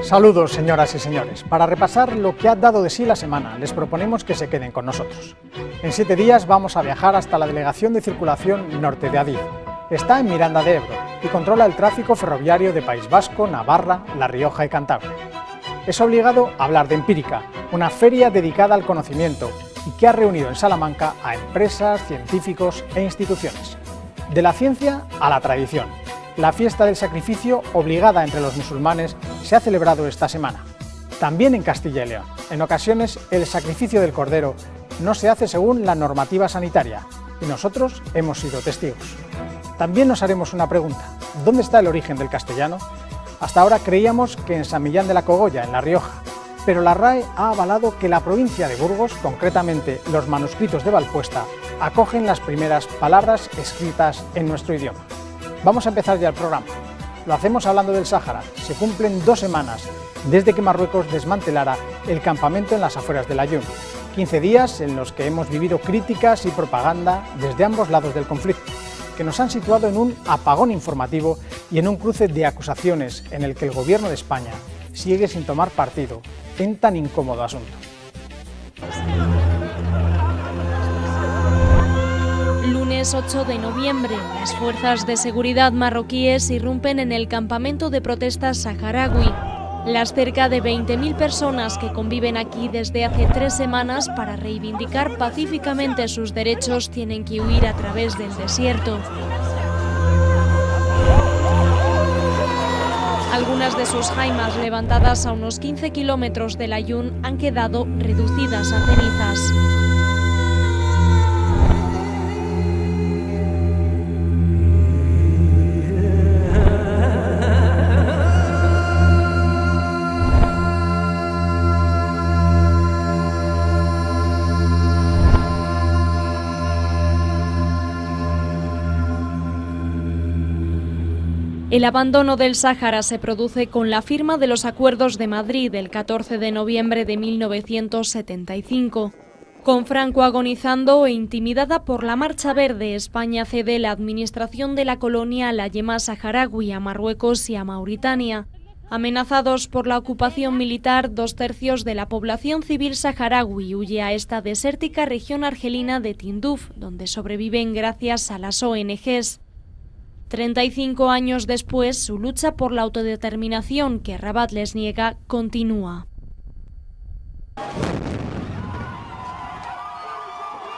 Saludos, señoras y señores. Para repasar lo que ha dado de sí la semana, les proponemos que se queden con nosotros. En 7 días vamos a viajar hasta la Delegación de Circulación Norte de Adif. Está en Miranda de Ebro y controla el tráfico ferroviario de País Vasco, Navarra, La Rioja y Cantabria. Es obligado a hablar de Empírica, una feria dedicada al conocimiento y que ha reunido en Salamanca a empresas, científicos e instituciones. De la ciencia a la tradición. La fiesta del sacrificio, obligada entre los musulmanes, se ha celebrado esta semana. También en Castilla y León. En ocasiones, el sacrificio del cordero no se hace según la normativa sanitaria, y nosotros hemos sido testigos. También nos haremos una pregunta: ¿dónde está el origen del castellano? Hasta ahora creíamos que en San Millán de la Cogolla, en La Rioja, pero la RAE ha avalado que la provincia de Burgos, concretamente los manuscritos de Valpuesta, acogen las primeras palabras escritas en nuestro idioma. Vamos a empezar ya el programa. Lo hacemos hablando del Sáhara. Se cumplen 2 semanas desde que Marruecos desmantelara el campamento en las afueras del Aaiún. 15 días en los que hemos vivido críticas y propaganda desde ambos lados del conflicto, que nos han situado en un apagón informativo y en un cruce de acusaciones en el que el gobierno de España sigue sin tomar partido en tan incómodo asunto. Lunes 8 de noviembre, las fuerzas de seguridad marroquíes irrumpen en el campamento de protestas saharaui. Las cerca de 20.000 personas que conviven aquí desde hace 3 semanas para reivindicar pacíficamente sus derechos tienen que huir a través del desierto. Algunas de sus jaimas, levantadas a unos 15 kilómetros del Aaiún, han quedado reducidas a cenizas. El abandono del Sáhara se produce con la firma de los Acuerdos de Madrid el 14 de noviembre de 1975. Con Franco agonizando e intimidada por la Marcha Verde, España cede la administración de la colonia a la yema saharaui, a Marruecos y a Mauritania. Amenazados por la ocupación militar, 2/3 de la población civil saharaui huye a esta desértica región argelina de Tinduf, donde sobreviven gracias a las ONGs. 35 años después, su lucha por la autodeterminación que Rabat les niega continúa.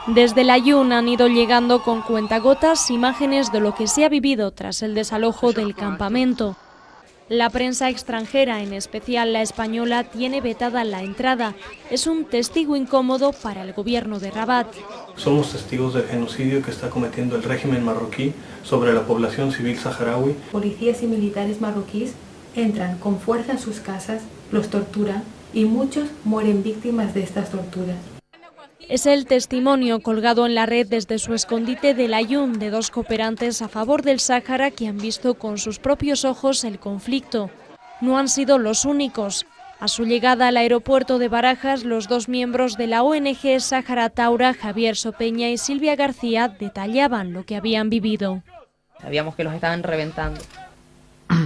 Desde el Aaiún han ido llegando con cuentagotas imágenes de lo que se ha vivido tras el desalojo del campamento. La prensa extranjera, en especial la española, tiene vetada la entrada. Es un testigo incómodo para el gobierno de Rabat. Somos testigos del genocidio que está cometiendo el régimen marroquí sobre la población civil saharaui. Policías y militares marroquíes entran con fuerza en sus casas, los torturan y muchos mueren víctimas de estas torturas. Es el testimonio colgado en la red desde su escondite del Aaiún de 2 cooperantes a favor del Sáhara que han visto con sus propios ojos el conflicto. No han sido los únicos. A su llegada al aeropuerto de Barajas, los 2 miembros de la ONG Sáhara Taura, Javier Sopeña y Silvia García, detallaban lo que habían vivido. Sabíamos que los estaban reventando,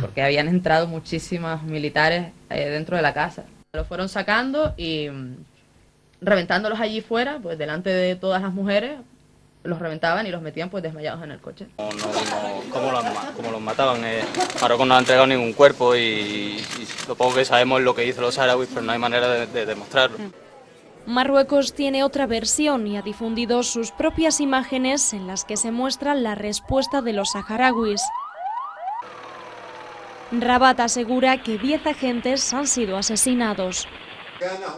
porque habían entrado muchísimos militares dentro de la casa. Los fueron sacando y reventándolos allí fuera, pues delante de todas las mujeres, los reventaban y los metían pues desmayados en el coche. No vimos cómo los mataban. Marruecos no ha entregado ningún cuerpo y lo poco que sabemos es lo que hizo los saharauis, pero no hay manera de demostrarlo. Marruecos tiene otra versión y ha difundido sus propias imágenes en las que se muestra la respuesta de los saharauis. Rabat asegura que 10 agentes han sido asesinados.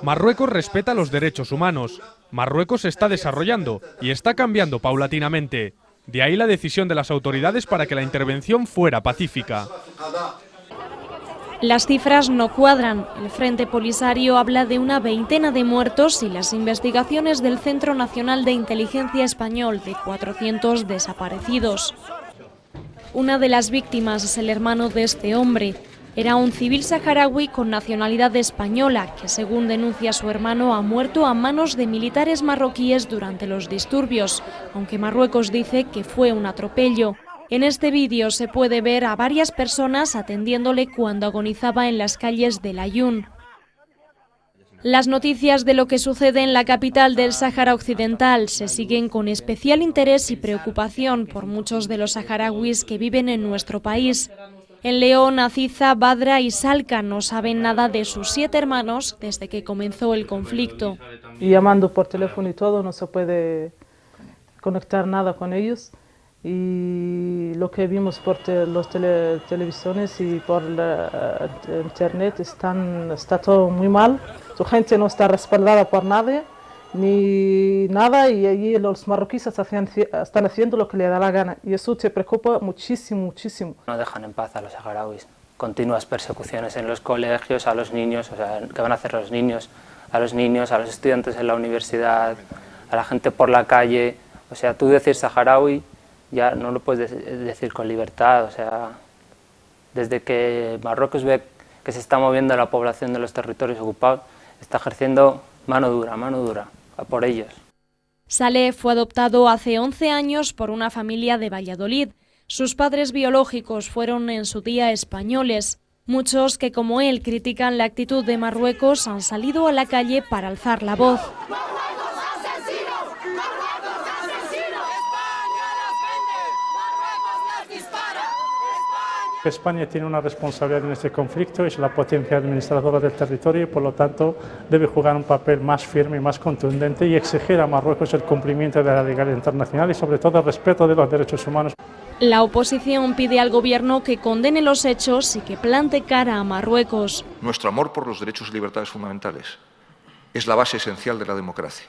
Marruecos respeta los derechos humanos. Marruecos se está desarrollando y está cambiando paulatinamente. De ahí la decisión de las autoridades para que la intervención fuera pacífica. Las cifras no cuadran. El Frente Polisario habla de una 20 de muertos y las investigaciones del Centro Nacional de Inteligencia Español de 400 desaparecidos. Una de las víctimas es el hermano de este hombre. Era un civil saharaui con nacionalidad española que, según denuncia su hermano, ha muerto a manos de militares marroquíes durante los disturbios, aunque Marruecos dice que fue un atropello. En este vídeo se puede ver a varias personas atendiéndole cuando agonizaba en las calles del Aaiún. Las noticias de lo que sucede en la capital del Sáhara Occidental se siguen con especial interés y preocupación por muchos de los saharauis que viven en nuestro país. En León, Aziza, Badra y Salca no saben nada de sus 7 hermanos desde que comenzó el conflicto. Y llamando por teléfono y todo, no se puede conectar nada con ellos. Y lo que vimos por las televisiones y por la internet está todo muy mal. Su gente no está respaldada por nadie, ni nada, y allí los marroquíes están haciendo lo que les da la gana. Y eso te preocupa muchísimo, muchísimo. No dejan en paz a los saharauis. Continuas persecuciones en los colegios, a los niños, o sea, ¿qué van a hacer los niños? A los estudiantes en la universidad, a la gente por la calle. O sea, tú decir saharaui ya no lo puedes decir con libertad. O sea, desde que Marruecos ve que se está moviendo la población de los territorios ocupados, está ejerciendo mano dura a por ellos. Saleh fue adoptado hace 11 años por una familia de Valladolid. Sus padres biológicos fueron en su día españoles. Muchos que, como él, critican la actitud de Marruecos han salido a la calle para alzar la voz. España tiene una responsabilidad en este conflicto, es la potencia administradora del territorio y por lo tanto debe jugar un papel más firme y más contundente y exigir a Marruecos el cumplimiento de la legalidad internacional y sobre todo el respeto de los derechos humanos. La oposición pide al gobierno que condene los hechos y que plante cara a Marruecos. Nuestro amor por los derechos y libertades fundamentales es la base esencial de la democracia,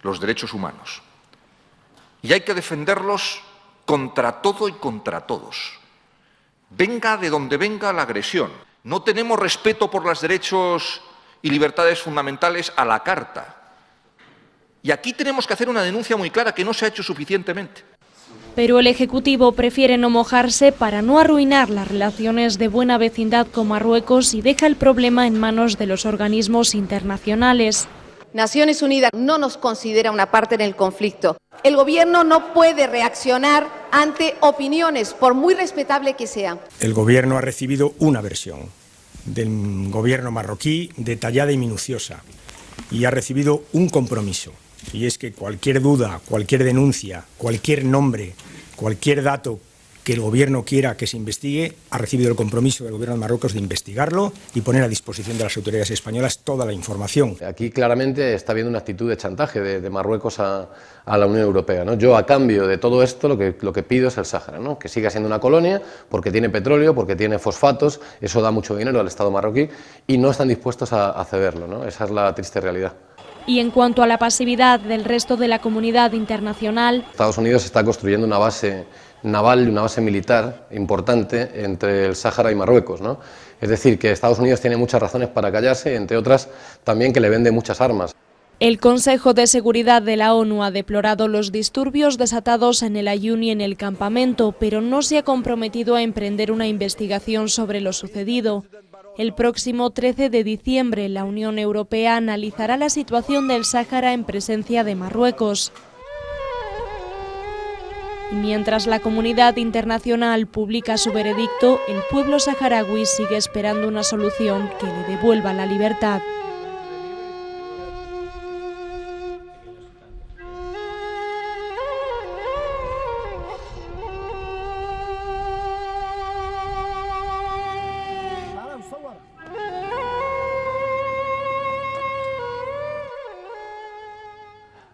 los derechos humanos. Y hay que defenderlos contra todo y contra todos. Venga de donde venga la agresión. No tenemos respeto por los derechos y libertades fundamentales a la carta. Y aquí tenemos que hacer una denuncia muy clara que no se ha hecho suficientemente. Pero el Ejecutivo prefiere no mojarse para no arruinar las relaciones de buena vecindad con Marruecos y deja el problema en manos de los organismos internacionales. Naciones Unidas no nos considera una parte en el conflicto. El gobierno no puede reaccionar ante opiniones, por muy respetable que sean. El gobierno ha recibido una versión del gobierno marroquí detallada y minuciosa y ha recibido un compromiso. Y es que cualquier duda, cualquier denuncia, cualquier nombre, cualquier dato que el gobierno quiera que se investigue, ha recibido el compromiso del gobierno de Marruecos de investigarlo y poner a disposición de las autoridades españolas toda la información. Aquí claramente está habiendo una actitud de chantaje de Marruecos a la Unión Europea, ¿no? Yo, a cambio de todo esto, lo que pido es el Sáhara, ¿no? Que siga siendo una colonia, porque tiene petróleo, porque tiene fosfatos, eso da mucho dinero al Estado marroquí y no están dispuestos a cederlo, ¿no? Esa es la triste realidad. Y en cuanto a la pasividad del resto de la comunidad internacional, Estados Unidos está construyendo una base naval y una base militar importante entre el Sáhara y Marruecos, ¿no? Es decir, que Estados Unidos tiene muchas razones para callarse, entre otras también que le vende muchas armas. El Consejo de Seguridad de la ONU ha deplorado los disturbios desatados en el Aaiún y en el campamento, pero no se ha comprometido a emprender una investigación sobre lo sucedido. El próximo 13 de diciembre, la Unión Europea analizará la situación del Sáhara en presencia de Marruecos. Y mientras la comunidad internacional publica su veredicto, el pueblo saharaui sigue esperando una solución que le devuelva la libertad.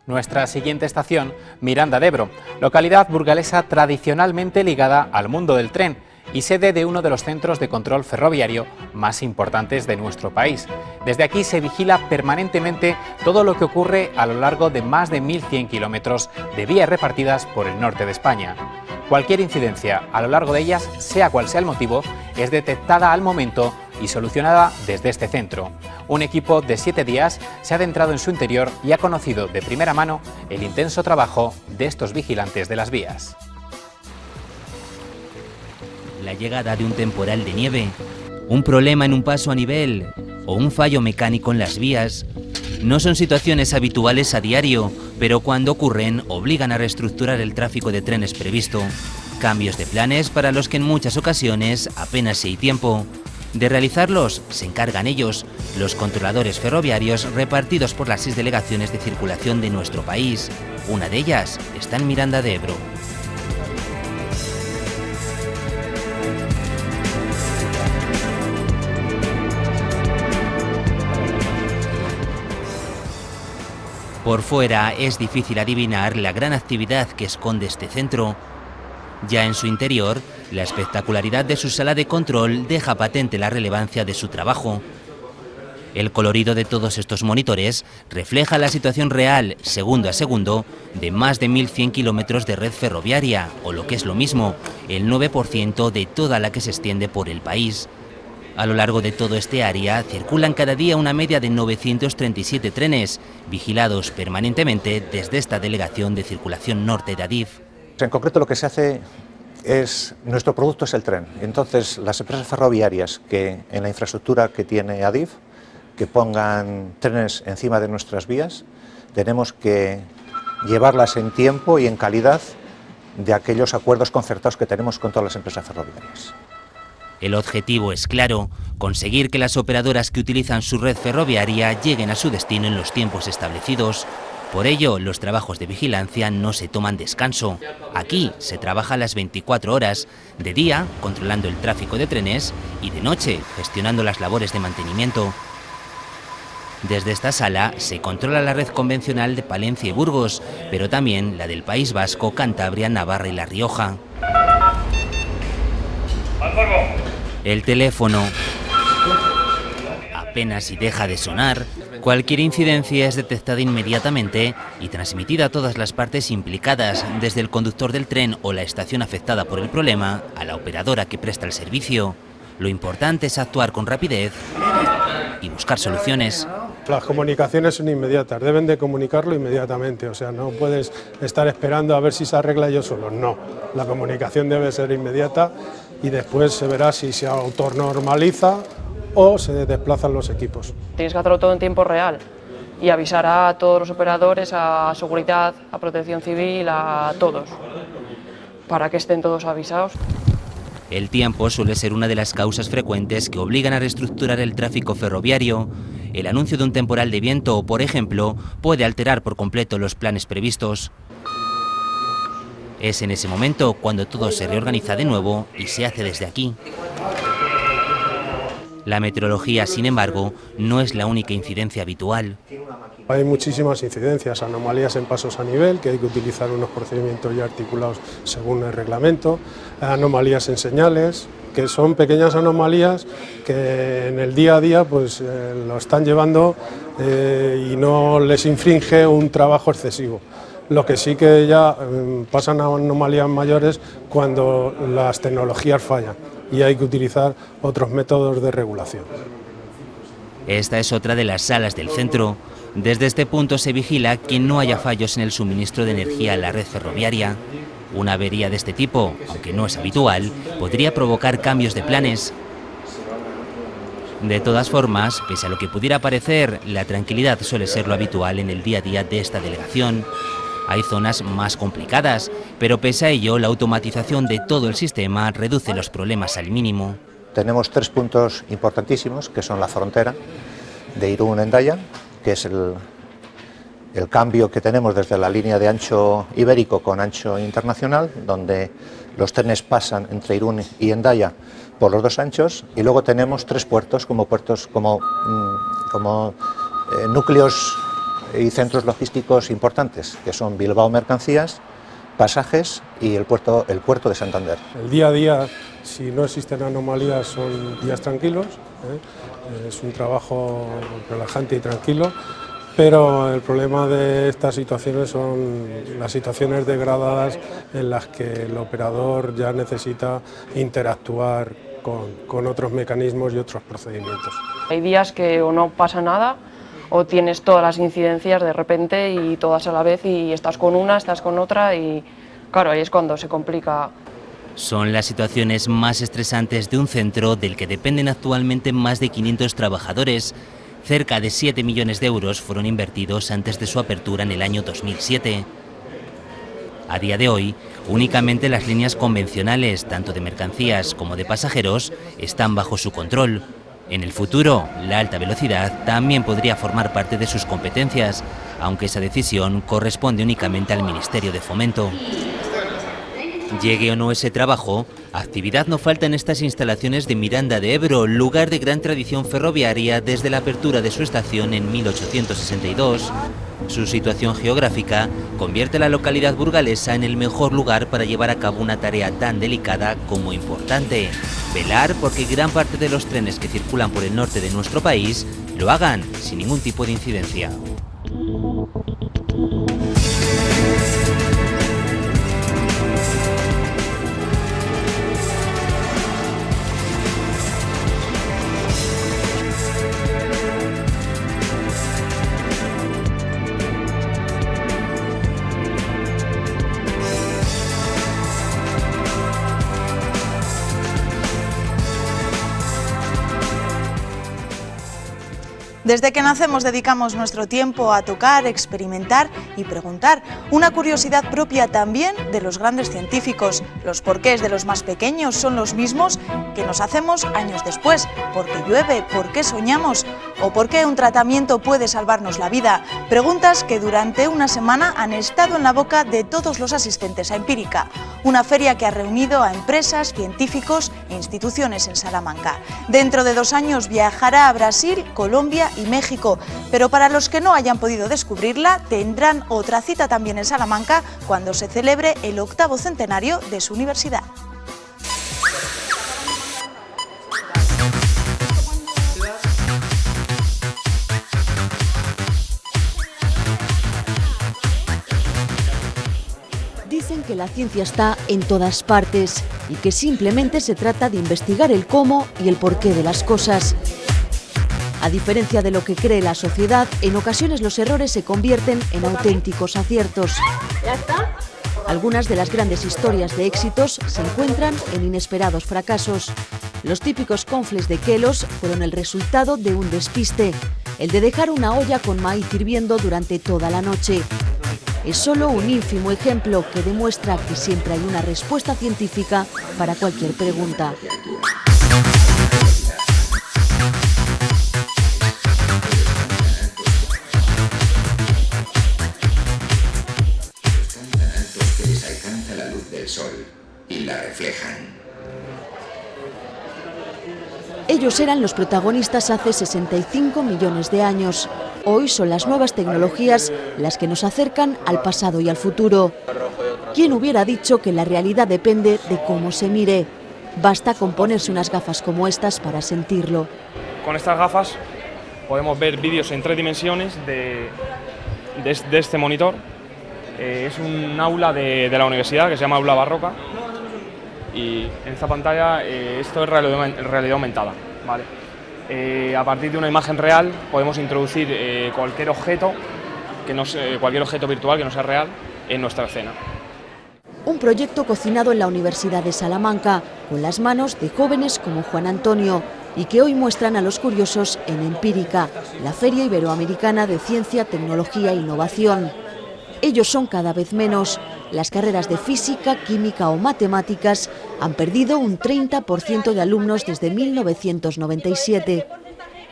Nuestra siguiente estación, Miranda de Ebro, localidad burgalesa tradicionalmente ligada al mundo del tren y sede de uno de los centros de control ferroviario más importantes de nuestro país. Desde aquí se vigila permanentemente todo lo que ocurre a lo largo de más de 1.100 kilómetros de vías repartidas por el norte de España. Cualquier incidencia a lo largo de ellas, sea cual sea el motivo, es detectada al momento y solucionada desde este centro. Un equipo de 7 días se ha adentrado en su interior y ha conocido de primera mano el intenso trabajo de estos vigilantes de las vías. La llegada de un temporal de nieve, un problema en un paso a nivel o un fallo mecánico en las vías no son situaciones habituales a diario, pero cuando ocurren obligan a reestructurar el tráfico de trenes previsto. Cambios de planes para los que en muchas ocasiones apenas si hay tiempo. De realizarlos se encargan ellos, los controladores ferroviarios repartidos por las 6 delegaciones de circulación de nuestro país. Una de ellas está en Miranda de Ebro. Por fuera es difícil adivinar la gran actividad que esconde este centro. Ya en su interior, la espectacularidad de su sala de control deja patente la relevancia de su trabajo. El colorido de todos estos monitores refleja la situación real, segundo a segundo, de más de 1.100 kilómetros de red ferroviaria, o lo que es lo mismo, el 9% de toda la que se extiende por el país. A lo largo de todo este área circulan cada día una media de 937 trenes, vigilados permanentemente desde esta delegación de circulación norte de Adif. En concreto lo que se hace es, nuestro producto es el tren, entonces las empresas ferroviarias que en la infraestructura que tiene Adif, que pongan trenes encima de nuestras vías, tenemos que llevarlas en tiempo y en calidad de aquellos acuerdos concertados que tenemos con todas las empresas ferroviarias. El objetivo es claro, conseguir que las operadoras que utilizan su red ferroviaria lleguen a su destino en los tiempos establecidos. Por ello, los trabajos de vigilancia no se toman descanso. Aquí se trabaja las 24 horas, de día controlando el tráfico de trenes y de noche gestionando las labores de mantenimiento. Desde esta sala se controla la red convencional de Palencia y Burgos, pero también la del País Vasco, Cantabria, Navarra y La Rioja. El teléfono apenas si deja de sonar. Cualquier incidencia es detectada inmediatamente y transmitida a todas las partes implicadas, desde el conductor del tren o la estación afectada por el problema a la operadora que presta el servicio. Lo importante es actuar con rapidez y buscar soluciones. Las comunicaciones son inmediatas, deben de comunicarlo inmediatamente, o sea, no puedes estar esperando a ver si se arregla yo solo, no. La comunicación debe ser inmediata y después se verá si se autonormaliza o se desplazan los equipos. Tienes que hacerlo todo en tiempo real y avisar a todos los operadores, a seguridad, a protección civil, a todos, para que estén todos avisados. El tiempo suele ser una de las causas frecuentes que obligan a reestructurar el tráfico ferroviario. El anuncio de un temporal de viento, por ejemplo, puede alterar por completo los planes previstos. Es en ese momento cuando todo se reorganiza de nuevo y se hace desde aquí. La meteorología, sin embargo, no es la única incidencia habitual. Hay muchísimas incidencias, anomalías en pasos a nivel, que hay que utilizar unos procedimientos ya articulados según el reglamento, anomalías en señales, que son pequeñas anomalías que en el día a día pues, lo están llevando y no les infringe un trabajo excesivo. Lo que sí que ya pasan a anomalías mayores cuando las tecnologías fallan y hay que utilizar otros métodos de regulación. Esta es otra de las salas del centro. Desde este punto se vigila que no haya fallos en el suministro de energía a la red ferroviaria. Una avería de este tipo, aunque no es habitual, podría provocar cambios de planes. De todas formas, pese a lo que pudiera parecer, la tranquilidad suele ser lo habitual en el día a día de esta delegación. Hay zonas más complicadas, pero pese a ello, la automatización de todo el sistema reduce los problemas al mínimo. Tenemos 3 puntos importantísimos, que son la frontera de Irún-Hendaya, que es el cambio que tenemos desde la línea de ancho ibérico con ancho internacional, donde los trenes pasan entre Irún y Hendaya por los 2 anchos, y luego tenemos 3 puertos como núcleos y centros logísticos importantes, que son Bilbao Mercancías, Pasajes y el puerto de Santander. El día a día, si no existen anomalías, son días tranquilos, es un trabajo relajante y tranquilo, pero el problema de estas situaciones son las situaciones degradadas en las que el operador ya necesita interactuar con otros mecanismos y otros procedimientos. Hay días que o no pasa nada o tienes todas las incidencias de repente y todas a la vez y estás con una, estás con otra y claro, ahí es cuando se complica. Son las situaciones más estresantes de un centro del que dependen actualmente más de 500 trabajadores. Cerca de 7 millones de euros fueron invertidos antes de su apertura en el año 2007. A día de hoy, únicamente las líneas convencionales, tanto de mercancías como de pasajeros, están bajo su control. En el futuro, la alta velocidad también podría formar parte de sus competencias, aunque esa decisión corresponde únicamente al Ministerio de Fomento. Llegue o no ese trabajo, actividad no falta en estas instalaciones de Miranda de Ebro, lugar de gran tradición ferroviaria desde la apertura de su estación en 1862. Su situación geográfica convierte a la localidad burgalesa en el mejor lugar para llevar a cabo una tarea tan delicada como importante: velar porque gran parte de los trenes que circulan por el norte de nuestro país lo hagan sin ningún tipo de incidencia. Desde que nacemos dedicamos nuestro tiempo a tocar, experimentar y preguntar. Una curiosidad propia también de los grandes científicos. Los porqués de los más pequeños son los mismos que nos hacemos años después. ¿Por qué llueve? ¿Por qué soñamos? ¿O por qué un tratamiento puede salvarnos la vida? Preguntas que durante una semana han estado en la boca de todos los asistentes a Empírica, una feria que ha reunido a empresas, científicos e instituciones en Salamanca. Dentro de 2 años viajará a Brasil, Colombia y México, pero para los que no hayan podido descubrirla, tendrán otra cita también en Salamanca cuando se celebre el 8º centenario de su universidad. Dicen que la ciencia está en todas partes y que simplemente se trata de investigar el cómo y el porqué de las cosas. A diferencia de lo que cree la sociedad, en ocasiones los errores se convierten en auténticos aciertos. ¿Ya está? Algunas de las grandes historias de éxitos se encuentran en inesperados fracasos. Los típicos confles de Kelos fueron el resultado de un despiste, el de dejar una olla con maíz hirviendo durante toda la noche. Es solo un ínfimo ejemplo que demuestra que siempre hay una respuesta científica para cualquier pregunta. Y la reflejan. Ellos eran los protagonistas hace 65 millones de años. Hoy son las nuevas tecnologías las que nos acercan al pasado y al futuro. ¿Quién hubiera dicho que la realidad depende de cómo se mire? Basta con ponerse unas gafas como estas para sentirlo. Con estas gafas podemos ver vídeos en 3 dimensiones de este monitor. Es un aula de la universidad que se llama Aula Barroca, y en esta pantalla esto es realidad aumentada, ¿vale? A partir de una imagen real podemos introducir cualquier objeto virtual que no sea real en nuestra escena. Un proyecto cocinado en la Universidad de Salamanca con las manos de jóvenes como Juan Antonio y que hoy muestran a los curiosos en Empírica, la Feria Iberoamericana de Ciencia, Tecnología e Innovación. Ellos son cada vez menos. Las carreras de física, química o matemáticas han perdido un 30% de alumnos desde 1997.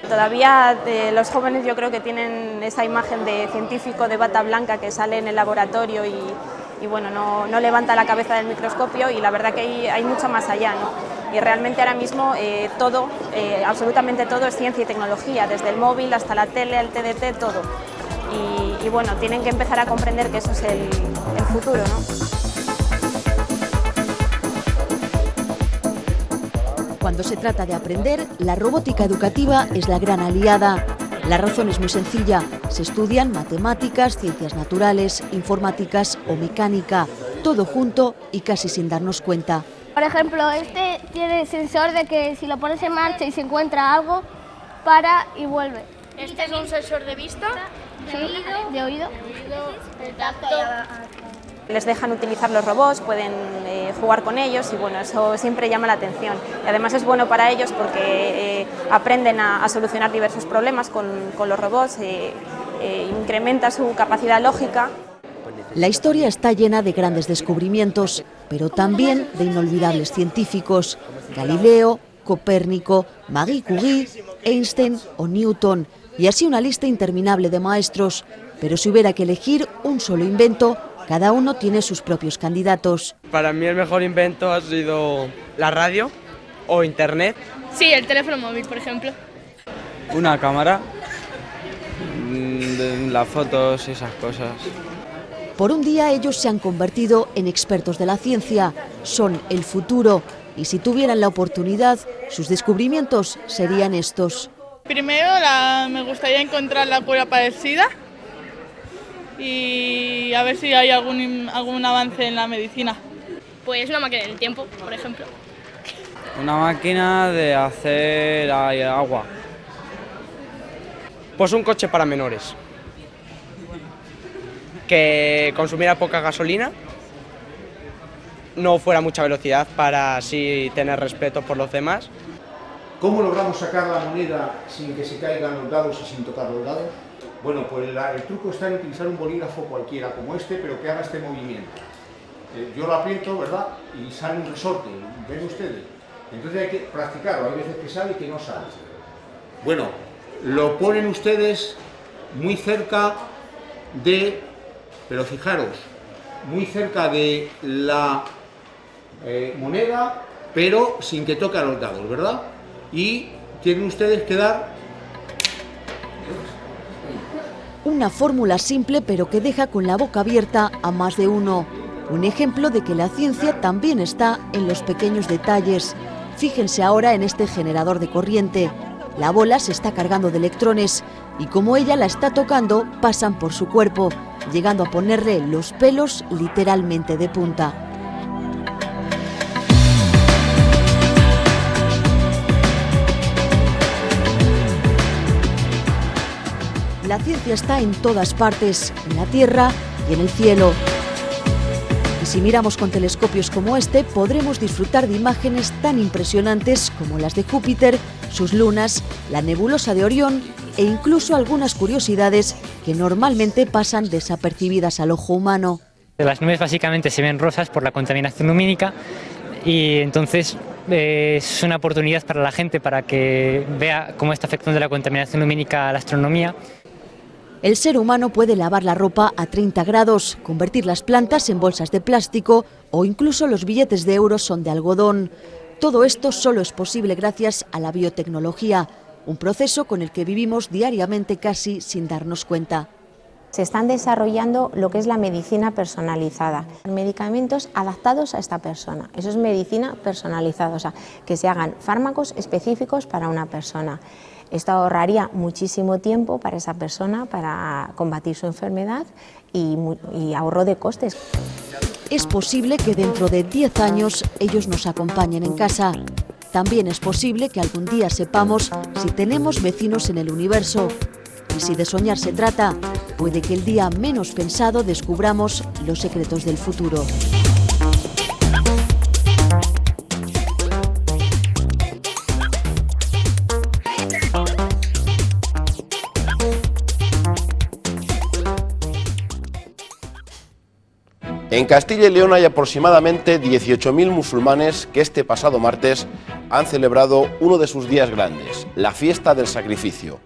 Todavía los jóvenes yo creo que tienen esa imagen de científico de bata blanca que sale en el laboratorio y bueno, no levanta la cabeza del microscopio, y la verdad que hay mucho más allá, ¿no? Y realmente ahora mismo todo, absolutamente todo es ciencia y tecnología, desde el móvil hasta la tele, el TDT, todo. Y bueno, tienen que empezar a comprender que eso es el futuro, ¿no? Cuando se trata de aprender, la robótica educativa es la gran aliada. La razón es muy sencilla: se estudian matemáticas, ciencias naturales, informáticas o mecánica, todo junto y casi sin darnos cuenta. Por ejemplo, este tiene sensor de que si lo pones en marcha y se encuentra algo, para y vuelve. Este es un sensor de vista, de oído, de tacto. Les dejan utilizar los robots, pueden jugar con ellos y bueno, eso siempre llama la atención. Y además es bueno para ellos porque aprenden a solucionar diversos problemas con los robots, incrementa su capacidad lógica. Pues La historia está llena de grandes descubrimientos, pero también de inolvidables científicos: Galileo, Copérnico, Marie Curie, Einstein o Newton, y así una lista interminable de maestros. Pero si hubiera que elegir un solo invento, cada uno tiene sus propios candidatos. Para mí el mejor invento ha sido la radio o internet. Sí, el teléfono móvil, por ejemplo. Una cámara, las fotos y esas cosas. Por un día ellos se han convertido en expertos de la ciencia, son el futuro, y si tuvieran la oportunidad, sus descubrimientos serían estos. Primero me gustaría encontrar la cura para el SIDA y a ver si hay algún avance en la medicina. Pues una máquina del tiempo, por ejemplo. Una máquina de hacer agua. Pues un coche para menores, que consumiera poca gasolina, no fuera mucha velocidad para así tener respeto por los demás. ¿Cómo logramos sacar la moneda sin que se caigan los dados y sin tocar los dados? Bueno, pues el truco está en utilizar un bolígrafo cualquiera como este, pero que haga este movimiento. Yo lo aprieto, ¿verdad? Y sale un resorte, ¿ven ustedes? Entonces hay que practicarlo, hay veces que sale y que no sale. Bueno, lo ponen ustedes muy cerca de, pero fijaros, muy cerca de la moneda, pero sin que toque a los dados, ¿verdad? Y tienen ustedes que dar... Una fórmula simple pero que deja con la boca abierta a más de uno. Un ejemplo de que la ciencia también está en los pequeños detalles. Fíjense ahora en este generador de corriente. La bola se está cargando de electrones y como ella la está tocando, pasan por su cuerpo, llegando a ponerle los pelos literalmente de punta. La ciencia está en todas partes, en la Tierra y en el cielo. Y si miramos con telescopios como este, podremos disfrutar de imágenes tan impresionantes como las de Júpiter, sus lunas, la nebulosa de Orión e incluso algunas curiosidades que normalmente pasan desapercibidas al ojo humano. Las nubes básicamente se ven rosas por la contaminación lumínica y entonces es una oportunidad para la gente para que vea cómo está afectando la contaminación lumínica a la astronomía. El ser humano puede lavar la ropa a 30 grados, convertir las plantas en bolsas de plástico o incluso los billetes de euros son de algodón. Todo esto solo es posible gracias a la biotecnología, un proceso con el que vivimos diariamente casi sin darnos cuenta. Se están desarrollando lo que es la medicina personalizada, medicamentos adaptados a esta persona. Eso es medicina personalizada, o sea, que se hagan fármacos específicos para una persona. Esto ahorraría muchísimo tiempo para esa persona para combatir su enfermedad y ahorro de costes. Es posible que dentro de 10 años ellos nos acompañen en casa. También es posible que algún día sepamos si tenemos vecinos en el universo. Y si de soñar se trata, puede que el día menos pensado descubramos los secretos del futuro. En Castilla y León hay aproximadamente 18.000 musulmanes que este pasado martes han celebrado uno de sus días grandes, la fiesta del sacrificio.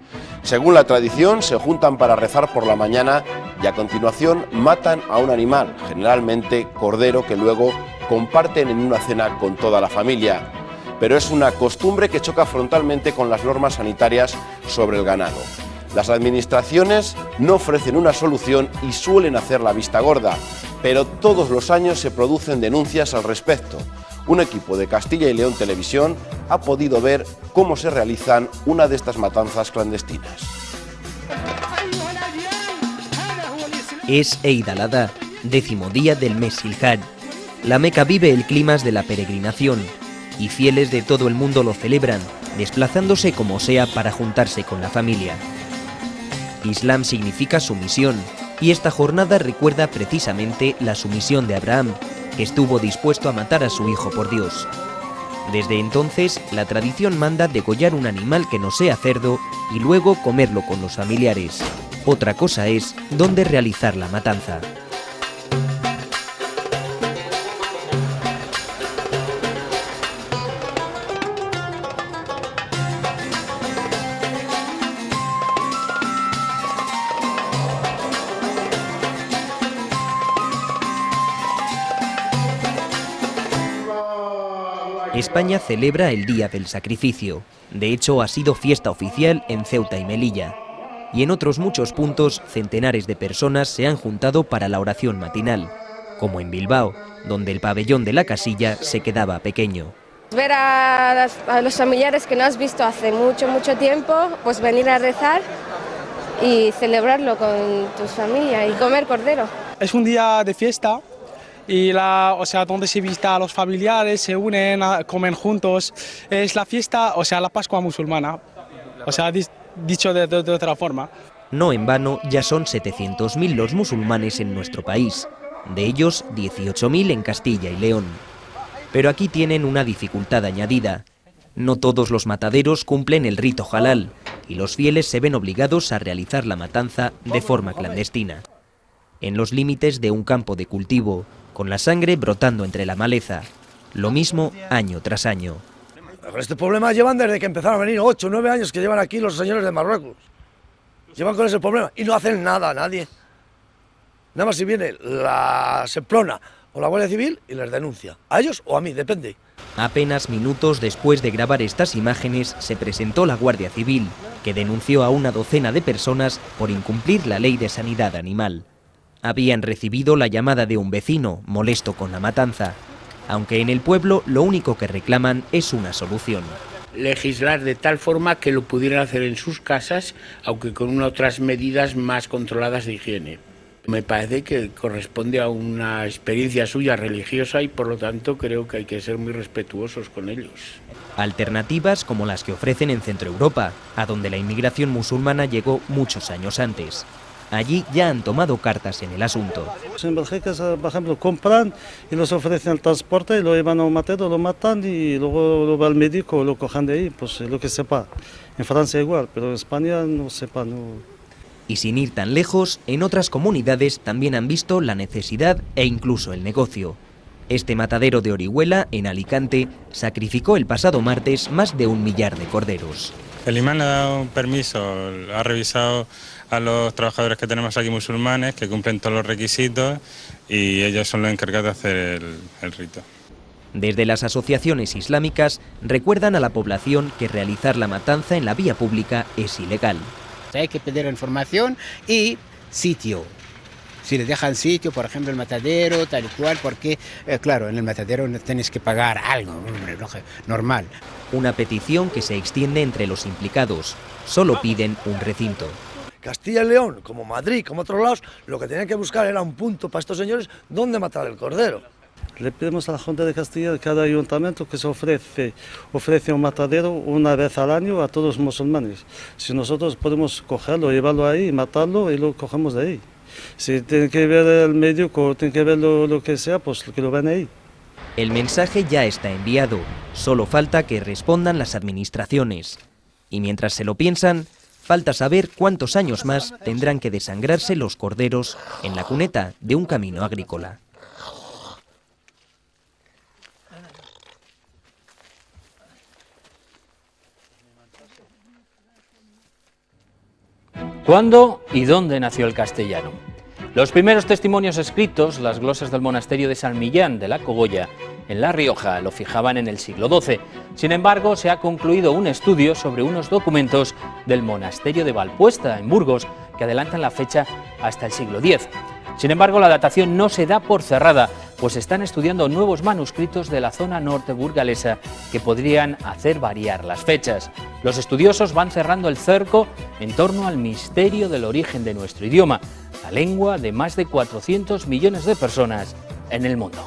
Según la tradición, se juntan para rezar por la mañana y a continuación matan a un animal, generalmente cordero, que luego comparten en una cena con toda la familia. Pero es una costumbre que choca frontalmente con las normas sanitarias sobre el ganado. Las administraciones no ofrecen una solución y suelen hacer la vista gorda, pero todos los años se producen denuncias al respecto. Un equipo de Castilla y León Televisión ha podido ver cómo se realizan una de estas matanzas clandestinas. Es Eid al-Adha, 10º día del mes Zilhaj. La Meca vive el clima de la peregrinación y fieles de todo el mundo lo celebran, desplazándose como sea para juntarse con la familia. Islam significa sumisión, y esta jornada recuerda precisamente la sumisión de Abraham, que estuvo dispuesto a matar a su hijo por Dios. Desde entonces, la tradición manda degollar un animal que no sea cerdo y luego comerlo con los familiares. Otra cosa es dónde realizar la matanza. España celebra el Día del Sacrificio. De hecho, ha sido fiesta oficial en Ceuta y Melilla. Y en otros muchos puntos, centenares de personas se han juntado para la oración matinal, como en Bilbao, donde el pabellón de la Casilla se quedaba pequeño. Ver a los familiares que no has visto hace mucho tiempo, pues venir a rezar y celebrarlo con tu familia y comer cordero. Es un día de fiesta y donde se visita a los familiares, se unen, comen juntos. Es la fiesta, la Pascua musulmana, dicho de otra forma. No en vano, ya son 700.000 los musulmanes en nuestro país, de ellos 18.000 en Castilla y León. Pero aquí tienen una dificultad añadida. No todos los mataderos cumplen el rito halal y los fieles se ven obligados a realizar la matanza de forma clandestina, en los límites de un campo de cultivo, con la sangre brotando entre la maleza. Lo mismo año tras año. Este problema llevan desde que empezaron a venir 8 o 9 años que llevan aquí los señores de Marruecos. Llevan con ese problema y no hacen nada a nadie. Nada más si viene la Seprona o la Guardia Civil y les denuncia. A ellos o a mí, depende. Apenas minutos después de grabar estas imágenes se presentó la Guardia Civil, que denunció a una docena de personas por incumplir la ley de sanidad animal. Habían recibido la llamada de un vecino, molesto con la matanza, aunque en el pueblo lo único que reclaman es una solución. Legislar de tal forma que lo pudieran hacer en sus casas, aunque con otras medidas más controladas de higiene. Me parece que corresponde a una experiencia suya religiosa y por lo tanto creo que hay que ser muy respetuosos con ellos. Alternativas como las que ofrecen en Centroeuropa, a donde la inmigración musulmana llegó muchos años antes. Allí ya han tomado cartas en el asunto. En Bélgica, por ejemplo, compran y los ofrecen el transporte y lo llevan a un matadero, lo matan y luego lo va al médico, lo cojan de ahí, pues lo que sepa. En Francia igual, pero en España no sepa, no. Y sin ir tan lejos, en otras comunidades también han visto la necesidad e incluso el negocio. Este matadero de Orihuela, en Alicante, sacrificó el pasado martes más de 1 millar de corderos. El imán ha dado un permiso, ha revisado a los trabajadores que tenemos aquí musulmanes, que cumplen todos los requisitos y ellos son los encargados de hacer el rito. Desde las asociaciones islámicas recuerdan a la población que realizar la matanza en la vía pública es ilegal. Hay que pedir información y sitio. Si le dejan sitio, por ejemplo, el matadero, tal y cual, porque, claro, en el matadero no tienes que pagar algo, normal. Una petición que se extiende entre los implicados. Solo piden un recinto. Castilla y León, como Madrid, como otros lados, lo que tenían que buscar era un punto para estos señores donde matar el cordero. Le pedimos a la Junta de Castilla, cada ayuntamiento, que se ofrece un matadero una vez al año a todos los musulmanes. Si nosotros podemos cogerlo, llevarlo ahí, matarlo y lo cogemos de ahí. Si tiene que ver el médico, tiene que ver lo que sea, pues que lo ven ahí. El mensaje ya está enviado, solo falta que respondan las administraciones. Y mientras se lo piensan, falta saber cuántos años más tendrán que desangrarse los corderos en la cuneta de un camino agrícola. ¿Cuándo y dónde nació el castellano? Los primeros testimonios escritos, las glosas del monasterio de San Millán de la Cogolla, en La Rioja, lo fijaban en el siglo XII. Sin embargo, se ha concluido un estudio sobre unos documentos del monasterio de Valpuesta, en Burgos, que adelantan la fecha hasta el siglo X. Sin embargo, la datación no se da por cerrada, pues están estudiando nuevos manuscritos de la zona norte burgalesa que podrían hacer variar las fechas. Los estudiosos van cerrando el cerco en torno al misterio del origen de nuestro idioma, la lengua de más de 400 millones de personas en el mundo.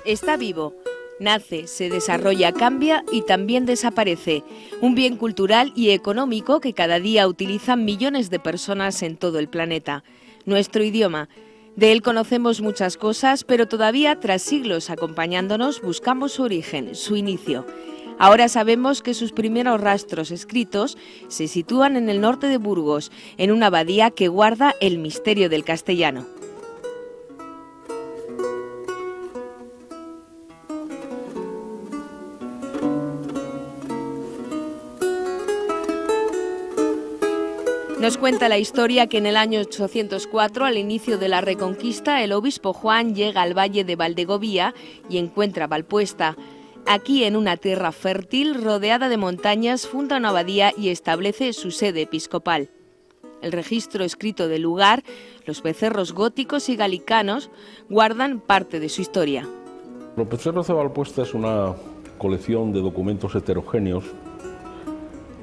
Está vivo. Nace, se desarrolla, cambia y también desaparece. Un bien cultural y económico que cada día utilizan millones de personas en todo el planeta. Nuestro idioma. De él conocemos muchas cosas, pero todavía, tras siglos acompañándonos, buscamos su origen, su inicio. Ahora sabemos que sus primeros rastros escritos se sitúan en el norte de Burgos, en una abadía que guarda el misterio del castellano. Nos cuenta la historia que en el año 804, al inicio de la Reconquista, el obispo Juan llega al valle de Valdegovía y encuentra Valpuesta. Aquí, en una tierra fértil, rodeada de montañas, funda una abadía y establece su sede episcopal. El registro escrito del lugar, los becerros góticos y galicanos, guardan parte de su historia. Los becerros de Valpuesta es una colección de documentos heterogéneos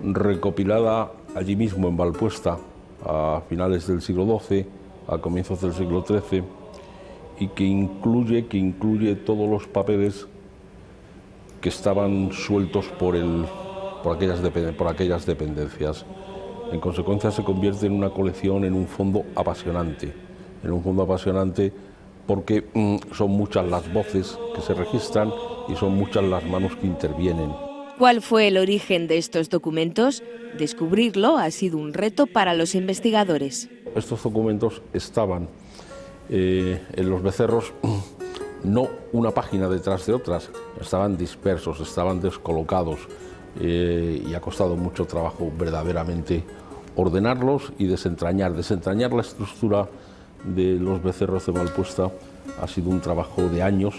recopilada allí mismo en Valpuesta a finales del siglo XII, a comienzos del siglo XIII, y que incluye todos los papeles que estaban sueltos por aquellas dependencias. En consecuencia se convierte en una colección, en un fondo apasionante porque son muchas las voces que se registran y son muchas las manos que intervienen. ¿Cuál fue el origen de estos documentos? Descubrirlo ha sido un reto para los investigadores. Estos documentos estaban en los becerros, no una página detrás de otras, estaban dispersos, estaban descolocados y ha costado mucho trabajo verdaderamente ordenarlos y desentrañar la estructura de los becerros de Valpuesta. Ha sido un trabajo de años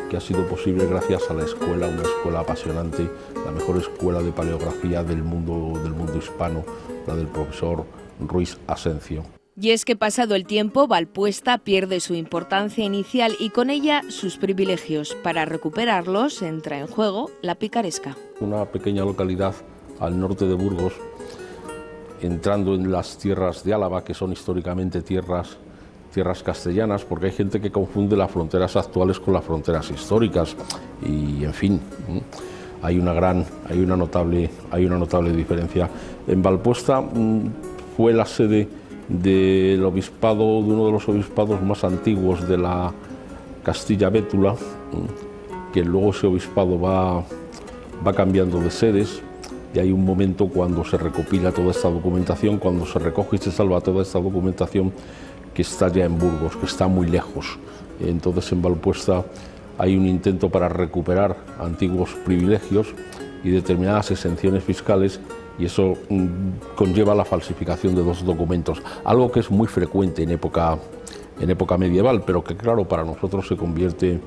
que ha sido posible gracias a la escuela, una escuela apasionante, la mejor escuela de paleografía del mundo hispano, la del profesor Ruiz Asencio. Y es que pasado el tiempo, Valpuesta pierde su importancia inicial y con ella sus privilegios. Para recuperarlos entra en juego la picaresca. Una pequeña localidad al norte de Burgos, entrando en las tierras de Álava, que son históricamente tierras castellanas, porque hay gente que confunde las fronteras actuales con las fronteras históricas y, en fin, hay una notable diferencia. En Valpuesta fue la sede del obispado, de uno de los obispados más antiguos de la Castilla-Bétula, que luego ese obispado va cambiando de sedes. Y hay un momento cuando se recopila toda esta documentación, cuando se recoge y se salva toda esta documentación, que está ya en Burgos, que está muy lejos. Entonces en Valpuesta hay un intento para recuperar antiguos privilegios y determinadas exenciones fiscales, y eso conlleva la falsificación de dos documentos, algo que es muy frecuente en época medieval, pero que claro, para nosotros se convierte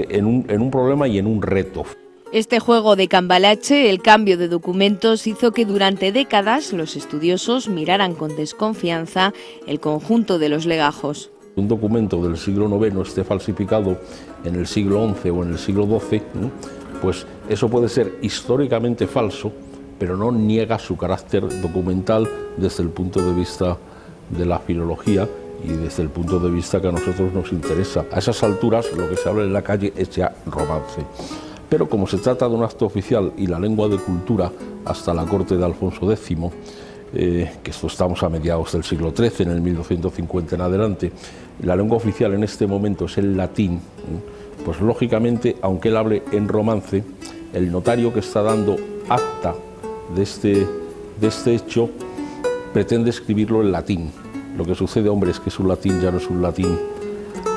en un problema y en un reto. Este juego de cambalache, el cambio de documentos, hizo que durante décadas los estudiosos miraran con desconfianza el conjunto de los legajos. Un documento del siglo IX esté falsificado en el siglo XI o en el siglo XII, pues eso puede ser históricamente falso, pero no niega su carácter documental desde el punto de vista de la filología y desde el punto de vista que a nosotros nos interesa. A esas alturas lo que se habla en la calle es ya romance. Pero como se trata de un acto oficial y la lengua de cultura hasta la corte de Alfonso X, que esto estamos a mediados del siglo XIII, en el 1250 en adelante, la lengua oficial en este momento es el latín, pues lógicamente, aunque él hable en romance, el notario que está dando acta de este hecho pretende escribirlo en latín. Lo que sucede, hombre, es que su latín ya no es un latín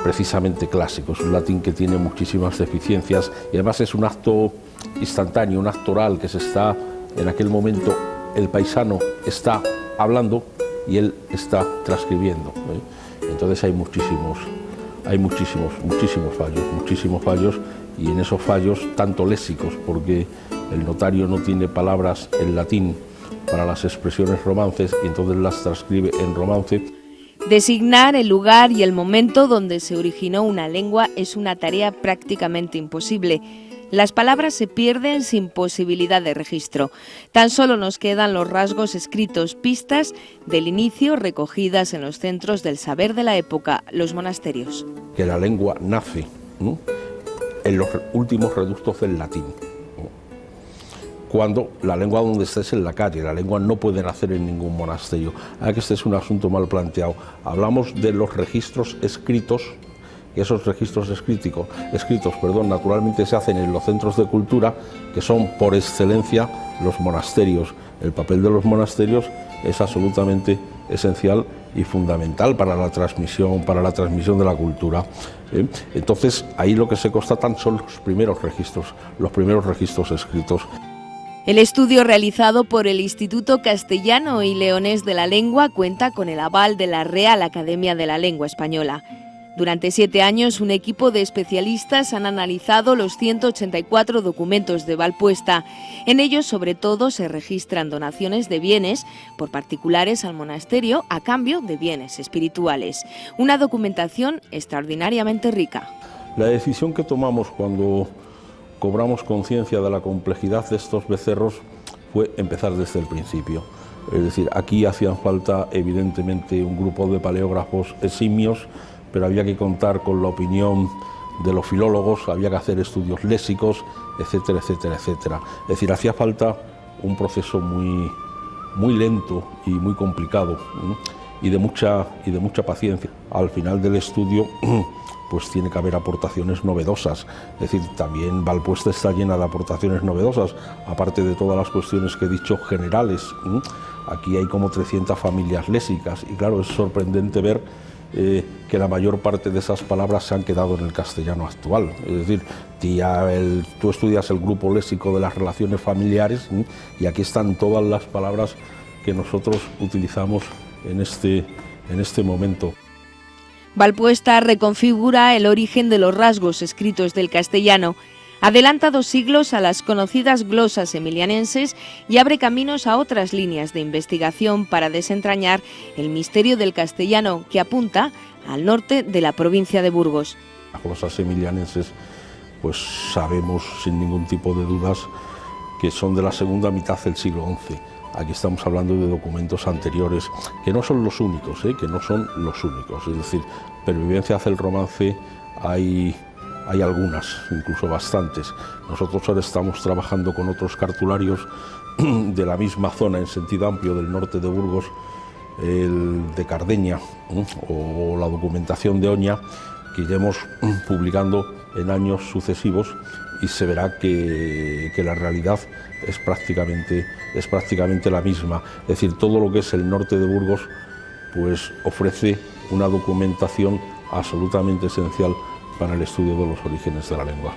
precisamente clásico, es un latín que tiene muchísimas deficiencias y además es un acto instantáneo, un acto oral que se está, en aquel momento el paisano está hablando y él está transcribiendo, Entonces hay muchísimos fallos y en esos fallos tanto léxicos, porque el notario no tiene palabras en latín para las expresiones romances y entonces las transcribe en romance. Designar el lugar y el momento donde se originó una lengua es una tarea prácticamente imposible. Las palabras se pierden sin posibilidad de registro. Tan solo nos quedan los rasgos escritos, pistas del inicio recogidas en los centros del saber de la época, los monasterios. Que la lengua nace en los últimos reductos del latín. Cuando la lengua donde está es en la calle, la lengua no puede nacer en ningún monasterio. Que este es un asunto mal planteado. Hablamos de los registros escritos, y esos registros escritos, naturalmente se hacen en los centros de cultura, que son por excelencia los monasterios. El papel de los monasterios es absolutamente esencial y fundamental para la transmisión de la cultura. Entonces, ahí lo que se constatan son los primeros registros escritos. El estudio realizado por el Instituto Castellano y Leonés de la Lengua cuenta con el aval de la Real Academia de la Lengua Española. Durante 7 años, un equipo de especialistas han analizado los 184 documentos de Valpuesta. En ellos, sobre todo, se registran donaciones de bienes por particulares al monasterio a cambio de bienes espirituales. Una documentación extraordinariamente rica. La decisión que tomamos cuando cobramos conciencia de la complejidad de estos becerros fue empezar desde el principio. Es decir, aquí hacían falta evidentemente un grupo de paleógrafos eximios, pero había que contar con la opinión de los filólogos, había que hacer estudios léxicos, etcétera, etcétera, etcétera. Es decir, hacía falta un proceso muy lento y muy complicado, y de mucha paciencia. Al final del estudio pues tiene que haber aportaciones novedosas, es decir, también Valpuesta está llena de aportaciones novedosas, aparte de todas las cuestiones que he dicho generales. Aquí hay como 300 familias léxicas y claro, es sorprendente ver que la mayor parte de esas palabras se han quedado en el castellano actual. Es decir, tú estudias el grupo léxico de las relaciones familiares y aquí están todas las palabras que nosotros utilizamos en este momento. Valpuesta reconfigura el origen de los rasgos escritos del castellano, adelanta 2 siglos a las conocidas glosas emilianenses y abre caminos a otras líneas de investigación para desentrañar el misterio del castellano que apunta al norte de la provincia de Burgos. Las glosas emilianenses, pues sabemos sin ningún tipo de dudas que son de la segunda mitad del siglo XI. Aquí estamos hablando de documentos anteriores, que no son los únicos, que no son los únicos. Es decir, pervivencias del romance hay algunas, incluso bastantes. Nosotros ahora estamos trabajando con otros cartularios de la misma zona, en sentido amplio, del norte de Burgos, el de Cardeña o la documentación de Oña, que iremos publicando en años sucesivos y se verá que la realidad es prácticamente la misma. Es decir, todo lo que es el norte de Burgos pues ofrece una documentación absolutamente esencial para el estudio de los orígenes de la lengua.